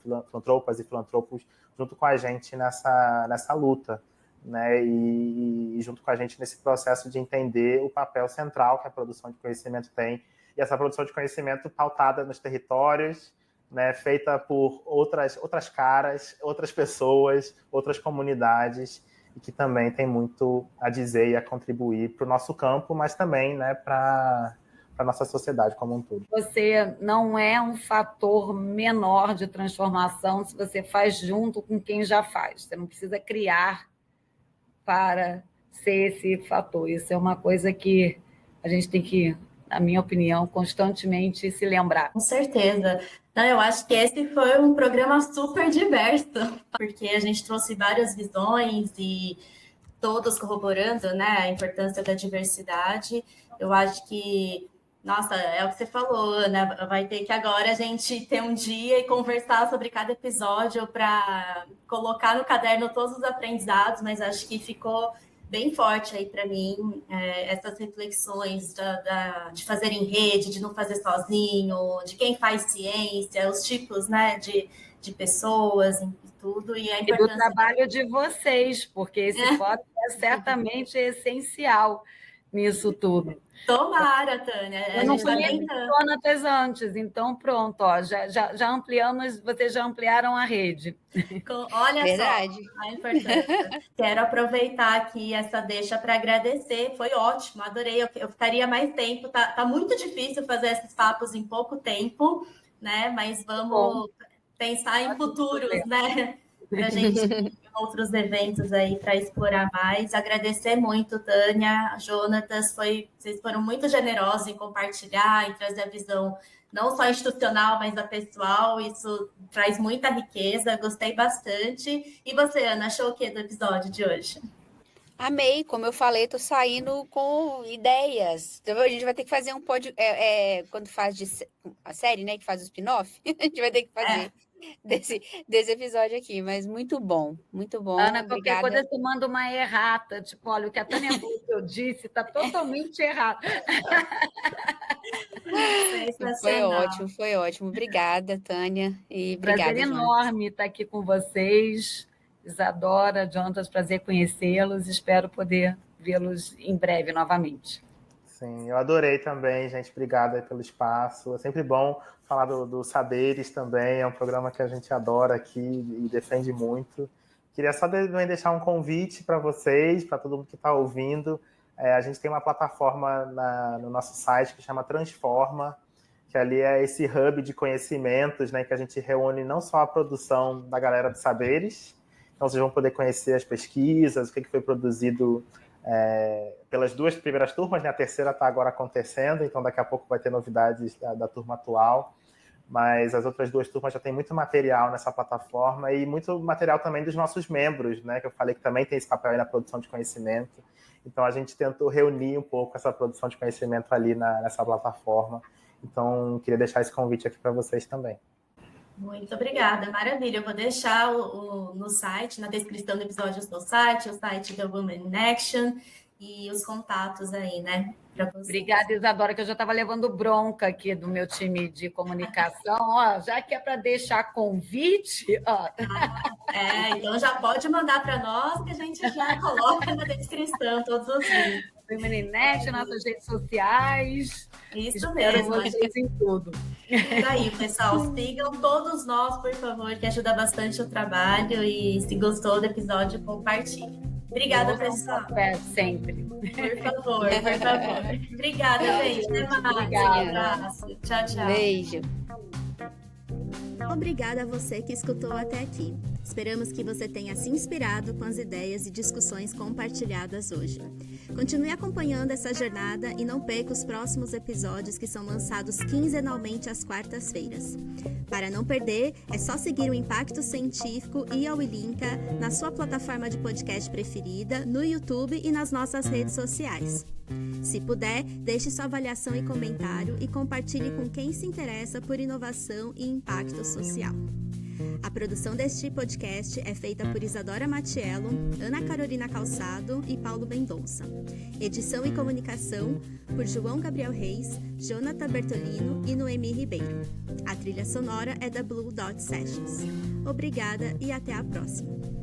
filantropas e filantropos junto com a gente nessa luta, né, e junto com a gente nesse processo de entender o papel central que a produção de conhecimento tem, e essa produção de conhecimento pautada nos territórios, né, feita por outras caras, outras pessoas, outras comunidades, e que também tem muito a dizer e a contribuir para o nosso campo, mas também, né, para a nossa sociedade como um todo. Você não é um fator menor de transformação se você faz junto com quem já faz. Você não precisa criar para ser esse fator. Isso é uma coisa que a gente tem que, na minha opinião, constantemente se lembrar. Com certeza. Não, eu acho que esse foi um programa super diverso, porque a gente trouxe várias visões e todos corroborando, né, a importância da diversidade. Eu acho que, nossa, é o que você falou, Ana, vai ter que agora a gente ter um dia e conversar sobre cada episódio para colocar no caderno todos os aprendizados, mas acho que ficou bem forte aí para mim, essas reflexões de fazer em rede, de não fazer sozinho, de quem faz ciência, os tipos, né, de pessoas e tudo, e a importância... E do trabalho de vocês, porque esse fórum é certamente essencial nisso tudo. Tomara, Tânia. Eu não conheço Jonatas antes, então pronto, ó, já ampliamos, vocês já ampliaram a rede. Olha Verdade. Só a importância. Quero aproveitar aqui essa deixa para agradecer, foi ótimo, adorei, eu ficaria mais tempo, tá muito difícil fazer esses papos em pouco tempo, né? Mas vamos pensar em futuros, né? Para a gente ir em outros eventos aí para explorar mais. Agradecer muito, Tânia, Jonatas, vocês foram muito generosos em compartilhar, em trazer a visão não só institucional, mas a pessoal. Isso traz muita riqueza, gostei bastante. E você, Ana, achou o que do episódio de hoje? Amei, como eu falei, tô saindo com ideias. Então, a gente vai ter que fazer um quando faz a série, né, que faz o spin-off, a gente vai ter que fazer desse episódio aqui, mas muito bom, Ana, obrigada. qualquer coisa você manda uma errata, tipo, olha, o que a Tânia falou que eu disse está totalmente errado. Foi ótimo. Obrigada, Tânia, e obrigada, Prazer enorme estar aqui com vocês. Isadora, Jonatas, prazer conhecê-los. Espero poder vê-los em breve novamente. Sim, eu adorei também, gente. Obrigada pelo espaço. É sempre bom falar dos saberes também. É um programa que a gente adora aqui e defende muito. Queria só deixar um convite para vocês, para todo mundo que está ouvindo. A gente tem uma plataforma no nosso site que chama Transforma, que ali é esse hub de conhecimentos, né, que a gente reúne não só a produção da galera dos saberes, então vocês vão poder conhecer as pesquisas, o que foi produzido pelas 2 primeiras turmas, né? A terceira está agora acontecendo, então daqui a pouco vai ter novidades da turma atual, mas as outras 2 turmas já tem muito material nessa plataforma e muito material também dos nossos membros, né? Que eu falei que também tem esse papel aí na produção de conhecimento, então a gente tentou reunir um pouco essa produção de conhecimento ali nessa plataforma, então queria deixar esse convite aqui para vocês também. Muito obrigada, maravilha. Eu vou deixar no site, na descrição do episódio no site, o site da Women in Action e os contatos aí, né? Obrigada, Isadora, que eu já estava levando bronca aqui do meu time de comunicação. Ó, já que é para deixar convite... Ó. Então já pode mandar para nós que a gente já coloca na descrição todos os links. Women in Action, nossas redes sociais. Isso mesmo. Vocês em tudo. Isso aí, pessoal. Sigam todos nós, por favor, que ajuda bastante o trabalho. E se gostou do episódio, compartilhe. Obrigada, pessoal. Sempre. Por favor. Obrigada, gente. Até mais. Obrigada. Um abraço. Tchau, tchau. Beijo. Obrigada a você que escutou até aqui. Esperamos que você tenha se inspirado com as ideias e discussões compartilhadas hoje. Continue acompanhando essa jornada e não perca os próximos episódios que são lançados quinzenalmente às quartas-feiras. Para não perder, é só seguir o Impacto Científico e a Ulinka na sua plataforma de podcast preferida, no YouTube e nas nossas redes sociais. Se puder, deixe sua avaliação e comentário e compartilhe com quem se interessa por inovação e impacto social. A produção deste podcast é feita por Isadora Matiello, Ana Carolina Calçado e Paulo Mendonça. Edição e comunicação por João Gabriel Reis, Jonathan Bertolino e Noemi Ribeiro. A trilha sonora é da Blue Dot Sessions. Obrigada e até a próxima!